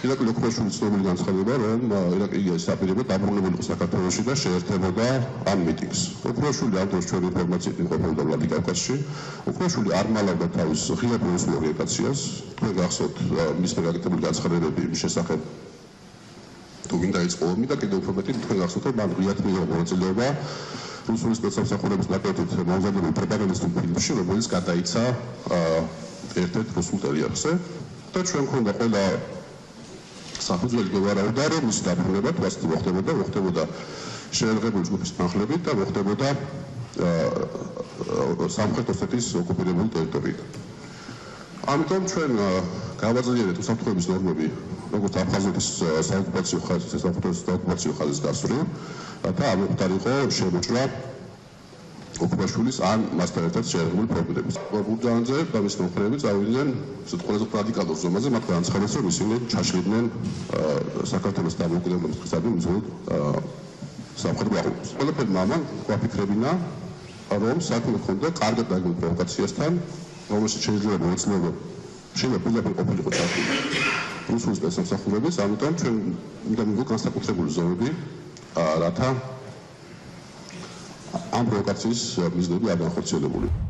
ირაკლი ოქროშვილი ცნობილი განცხადება, რომ ირაკლი საპირებად დაბრუნებული იყო საქართველოში და შეერთებოდა ამ მიტინგს. ოქროშვილი ამ დროს ჩვენი ინფორმაციით იმყოფებოდა ვლადიკავკაზში. ოქროშვილი არ მალავდა თავის ღია პროფესიულ ორიენტაციას. თქვენ გახსოვთ მის მიღებული განცხადებები იმის შესახებ, თუ მინდა იწყო ომი და კიდევ უფრო მეტი თქვენ გახსოვთ, რომ მან ღიად მიიღო მონაწილეობა რუსული სპეცსამსახურების ნაკეთით მომზადებულ პროპაგანდისტულ ფილმში, რომელიც გადაიცა ერთ-ერთ რუსულ ტელეარხზე და ჩვენ მქონდა ყველა საფუძველი გვევარაუდა, რომ მისი დაბრუნება თვალსაჩინო მოხდებოდა შეერაღებული ჯგუფის თანხლებით და მოხდებოდა სამხრეთ ოსეთის ოკუპირებული ტერიტორიიდან. ამიტომ ჩვენ გავაძლიერეთ უსაფრთხოების ნორმები, როგორც აფხაზეთის საოკუპაციო ხაზის გასწვრივ, რათა ამოხდარიყო შემოჭრა ოქროშვილის ან მასთან ერთად შეერაღებული პრობლემების. ბურჯანაძე და მის მომხრეები წავიდნენ ყველაზე რადიკალურ ზომაზე, მათ განაცხადეს, რომ ისინი ჩაშლიდნენ საქართველოს დამოუკიდებლობის დღისადმი მძღოლ სამხედრო აღლუმს. ყველაფერმა ამან გვაფიქრებინა, რომ საქმე ჰქონდა კარგად დაგეგმილ პროვოკაციასთან, რომელშიც შეიძლება მონაწილეობა შეიძლება პირდაპირ ყოფილიყო ჩართული რუსული სპეცსამსახურების, ამიტომ ჩვენ უნდა მივიღოთ განსაკუთრებული ზომები, რათა ამ პროვოკაციის მიზნები არ განხორციელებულიყო.